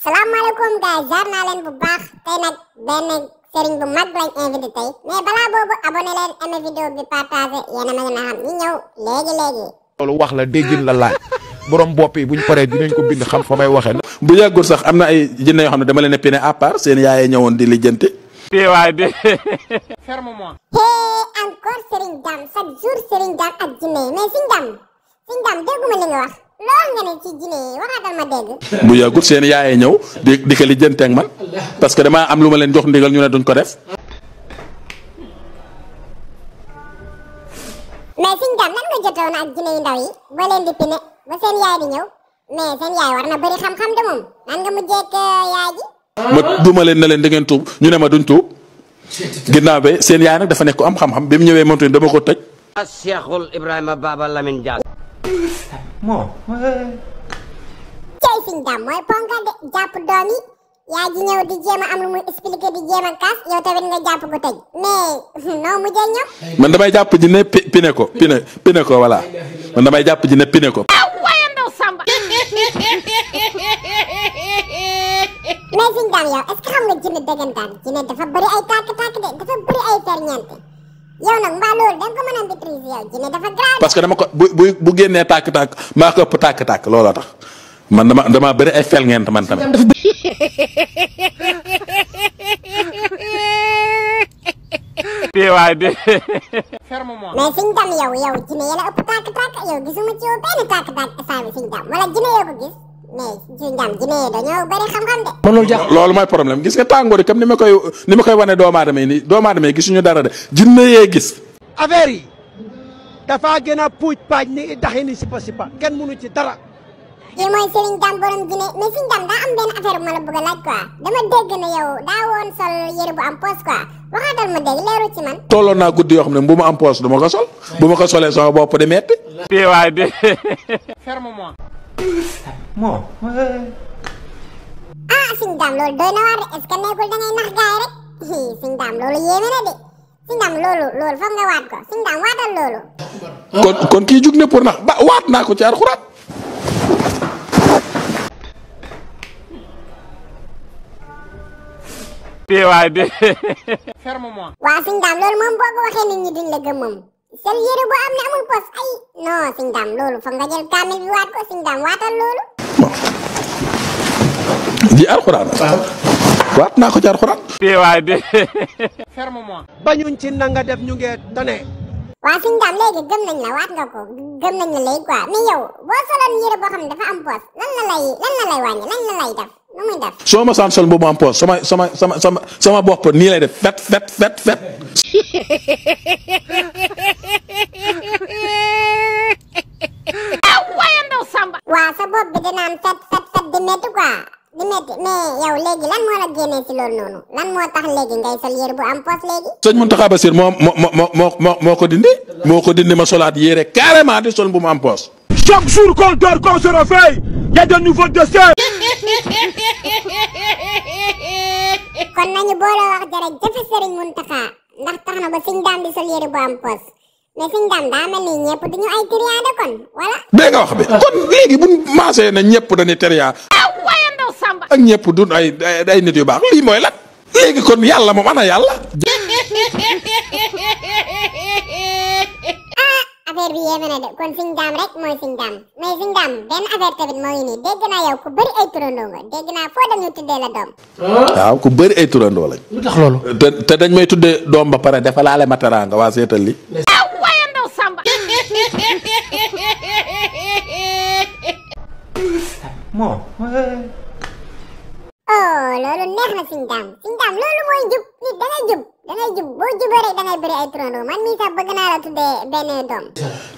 salaamaaleykum gars jaar naa leen bu baax tey nag benn sëriñ bu mag lañ invité tey mais balaa boobu abonné leen aimé vidéo bi partagé yéen a ma gën a xam ñu ñëw léegi. loolu wax la déggin la laaj borom bopp yi buñ paree dinañ ko bind xam fa may waxee. bu yàggul sax am na ay jinne yoo xam ne dama leen a pine à part seen yaayee ñëwoon di lijjanti. waay de ferme-moi. encore Serigne Dame chaque jour Serigne Dame ak jinne yi mais Serigne Dame dégguma li nga wax loolu nga ne ci jinne yi waxaatal ma dégg. bu yàggul seen yaayee ñëw di ko lijjanti ak man parce que damaa am lu ma leen jox ndigal ñu ne duñ ko def. mais Serigne Dame nan nga jotoon ak jinne yu ndaw yi ba leen di pine ba seen yaay di ñëw mais seen yaay war na bëri xam-xam de moom nan nga mujjee ak yaay ji. ma duma leen ne leen da ngeen tuub ñu ne ma duñ tuub ginnaaw be seen yaay nag dafa nekk ku am xam-xam bi mu ñëwee moom tamit dama ko tëj. Cheikhul Ibrahima Baba Lamine Dias. bon. cey Serigne Dame mooy ponkal de jàpp doom yi yaay ji ñëw di jéem a am lu muy expliqué di jéem a kaas yow tamit nga jàpp ko tëj mais noo mujjee ñoom. man damay jàpp ji ne pine ko voilà man damay jàpp ji ne pine ko. mais Serigne Dame yow est-ce que xam nga jinne dëggantaan jinne dafa bëri ay tàkk-tàkk de dafa bëri ay ferñeent yow nag mbaa loolu da nga ko mën a maîtriser yow jinne dafa grave. parce que dama ko bu génnee tàkk-tàkk maa ko ëpp tàkk-tàkk looloo tax man dama bëri ay ferñeent man tamit. waay de ferme-moi. mais Serigne Dame yow jinne yi la ëpp tàkk-tàkk yow gisuma ci yow benn tàkk-tàkk saa bi Serigne Dame wala jinne yoo ko gis mais Serigne Dame jinne yi dañoo bëri xam-xam de. loolu mooy problème gis nga tàngoor yi comme ni ma koy wane doomu aadama yi nii doomu aadama yi gisuñu dara de jinne yee gis. affaire yi dafa gën a puuj paaj ni daxi ni sipa kenn mënu ci dara. kii mooy Serigne Dame borom jinne mais Serigne Dame daa am benn affaire bu ma la bëgg a laaj quoi dama dégg ne yow daa woon sol yére bu am poche quoi waxaatal ma dégg leeru ci man. tolloon naa guddi yoo xam ne bu ma am poche du ma ko sol bu ma ko solee sama bopp di metti. waay de ferme-moi. bon. Serigne Dame loolu doy na waar de est-ce que nekkul da ngay nax gaay rek Serigne Dame loolu yéeme na de Serigne Dame loolu foog nga waat ko Serigne Dame waatal loolu. kon kii jug ne pour nax ba waat naa ko ci Alxuraan. waay de ferme-moi. waaw Serigne Dame loolu moom boo ko waxee nit ñi duñ la gëm moom seen yére bu am ne amul pos ay non Serigne Dame loolu foog nga jël kaamil bi waat ko Serigne Dame waatal loolu. ji Alxuraan. waat naa ko ci Alxuraan. waay de ferme-moi. bañuñ ci nanga def ñu ngi tane. waaw Serigne Dame léegi gëm nañ la waat nga ko gëm nañ la léegi quoi mais yow boo soloon yére boo xam ne dafa am pos lan la lay wàññi lan la lay def nu muy def. soo ma sant sol bu mu am poche sama bopp nii lay def fet. waaw sa bopp bi dina am fet di métti quoi di métti mais yow léegi lan moo la génnee ci loolu noonu lan moo tax léegi ngay sol yére bu am poche léegi. sëñ Mountakha Bassir moo ko dindi ma solaat yére carrément di sol bu mu am poche. chaque jour qu'on dort qu'on se réveille y a de nouveaux dossiers. kon nañu boole wax jërëjëf Serigne Mountakha ndax tax na ba Serigne Dame di sol yére bu am poche mais Serigne Dame daa mel ni ñëpp duñu ay triande kon wala. dégg nga wax bi kon léegi bu maasee na ñëpp dañuy triande. ak ñëpp du ay nit yu baax lii mooy lan. léegi kon yàlla moom ana yàlla. affaire bi yéeme na de kon Serigne Dame rek mooy Serigne Dame mais Serigne Dame benn affaire tamit moo ngi nii dégg naa yow ku bëri ay turandoo nga dégg naa foo dem ñu tuddee la doom. waaw ku bëri ay turandoo lañ. lu tax loolu. te dañ may tuddee doom ba pare dafa laale ma teraanga waa seetal li. bon. oh loolu neex na Serigne Dame loolu mooy jub nit da ngay jub boo jubee rek da ngay bëri ay turandoo man mii sax bëgg naa la tuddee benn doom.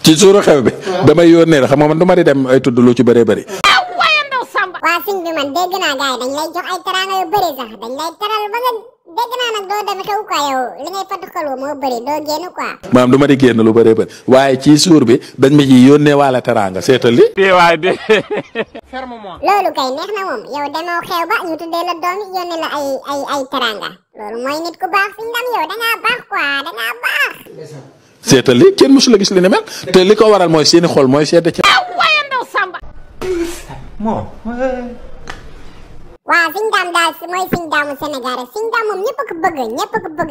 ci suuru xew bi. damay yónnee la xam nga man du ma di dem ay tudd lu ci bëree bëri. waa Serigne bi man dégg naa gars yi dañ lay jox ay teraanga yu bëri sax dañ lay teral ba nga dégg naa nag doo dem xew quoi yow li ngay fataxaloo moo bëri doo génn quoi. maanaam du ma di génn lu bëree bëri waaye ci suur bi dañ ma ci yónnee waale teraanga seetal li. waay de ferme-moi. loolu kay neex na moom yow demoo xew ba ñu tuddee la doom yi yónnee la ay teraanga loolu mooy nit ku baax Serigne Dame yow da ngaa baax quoi da ngaa baax. seetal li kenn mësu la gis li ne mel te li ko waral mooy seeni xol mooy sedd ci. bon. waaw Sëñ Dame daal mooy Sëñ Dame Sénégal rek Sëñ Dame moom ñëpp ko bëgg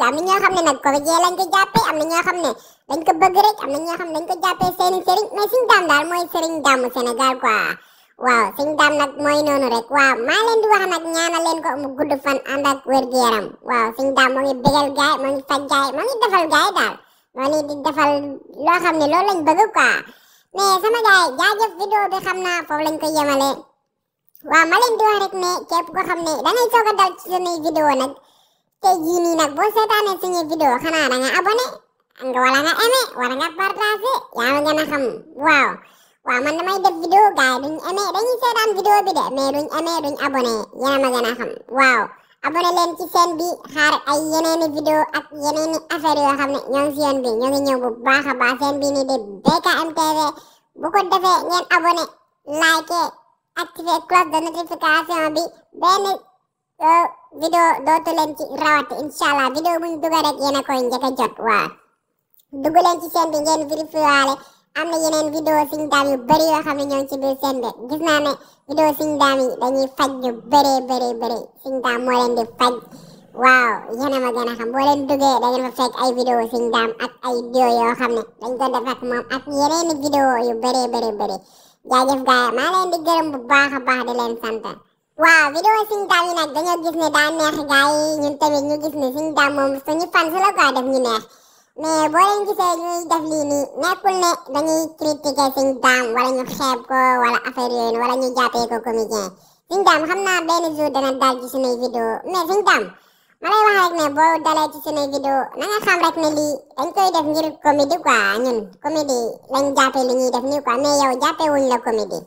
am na ñoo xam ne nag comédien lañ ko jàppee am na ñoo xam ne dañ ko bëgg rek am na ñoo xam ne dañ ko jàppee seeni sëriñ mais Sëñ Dame daal mooy Sëriñ Dame Sénégal quoi waaw Sëñ Dame nag mooy noonu rek waaw maa leen di wax nag ñaanal leen ko mu gudd fan ànd ak wér-gu-yaram waaw Sëñ Dame moo ngi bégal gaay moo ngi faj gaay moo ngi defal gaay daal moo ngi di defal loo xam ne loolu lañ bëgg quoi mais sama gaay jaajëf vidéo bi xam naa foofu lañ ko yemale waaw ma leen di wax rek ne képp ko xam ne da ngay soog a dal ci suñuy vidéo nag tey jii nii nag boo seetaanee suñuy vidéo xanaa da nga abonné nga wala nga aimé wala nga partagé yaa ma gën a xam waaw man damay def vidéo gars yi duñ aimé dañuy seetaan vidéo bi de mais duñ aimé duñ abonné yéen a ma gën a xam waaw abonné leen ci chaîne bi xaar ay yeneeni vidéo ak yeneeni affaire yoo xam ne ñoo ngi si yoon bi ñoo ngi ñëw bu baax a baax chaîne bi nii di BKM TV bu ko defee ngeen abonné like activer cloche de notification bi benn vidéo dootu leen ci rawati inshallah vidéo buñ dugal rek yéen a koy njëkk a jot waaw dugg leen ci chaîne bi ngeen vérifié waale am na yeneen vidéo Sëñ Dame yu bëri yoo xam ne ñoo ngi ci biir chaîne bi gis naa ne vidéo Sëñ Dame yi dañuy faj yu bëri Sëñ Dame moo leen di faj waaw yéen a ma gën a xam boo leen duggee da ngeen fa fekk ay vidéo Sëñ Dame ak ay duo yoo xam ne dañ ko def ak moom ak yeneeni vidéo yu bëri jaajëf gaay maa leen di gërëm bu baax a baax di leen sant waaw vidéo Sëñ Dame yi nag dañoo gis ne daa neex gaay yi ñun tamit ñu gis ne Sëñ Dame moom suñu fan su la ko def ñu neex mais boo leen gisee ñuy def lii nii nekkul ne dañuy critiquer Sëñ Dame wala ñu xeeb ko wala affaire yooyu wala ñu jàppee ko comédien Sëñ Dame xam naa benn jour dana dal ci suñuy vidéo mais Sëñ Dame ma lay wax rek ne boo dalee ci suñuy vidéo na nga xam rek ne lii dañ koy def ngir comédie quoi ñun comédie lañ jàppee li ñuy def nii quoi mais yow jàppee wuñ la comédie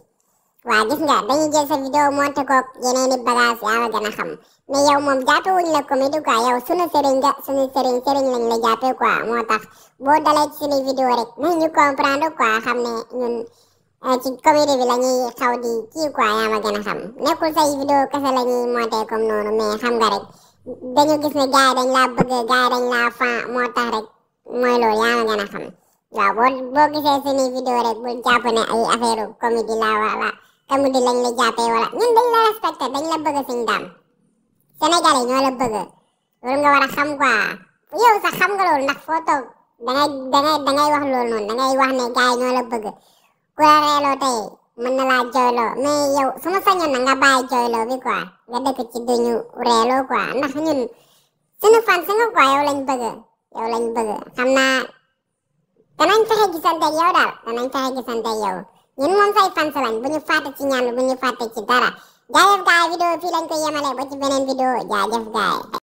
waaw gis nga dañuy jël sa vidéo monté ko yeneeni bagage yaa ma gën a xam mais yow moom jàppee wuñ la comédie quoi yow sunu sëriñ nga sunu sëriñ lañ la jàppee quoi moo tax boo dalee ci suñuy vidéo rek nañ ñu comprendre quoi xam ne ñun ci comédie bi la ñuy xaw di kii quoi yaa ma gën a xam nekkul say vidéo kese la ñuy monté comme noonu mais xam nga rek dañu gis ne gars yi dañ laa bëgg gars yi dañ laa fan moo tax rek mooy loolu yaa ma gën a xam waaw boo gisee suñuy vidéo rek bul jàpp ne ay affaire comédie la wala comédie lañ la jàppee wala ñun dañ la respecté dañ la bëgg Sëñ Dame Sénégalais ñoo la bëgg loolu nga war a xam quoi yow sax xam nga loolu ndax foo toog dangay wax loolu noonu dangay wax ne gars yi ñoo la bëgg ku la reeloo tey mën na laa jooyloo mais yow su ma sañoon na nga bàyyi jooyloo bi quoi nga dëkk ci duñu reeloo quoi ndax ñun suñu fan si nga quoi yow lañ bëgg xam naa danañ fexe gisante ak yow daal ñun moom say fan si lañ bu ñu fàtte ci ñaan bu ñu fàtte ci dara jaajëf gaay vidéo fii lañ ko yemale ba ci beneen vidéo jaajëf gaay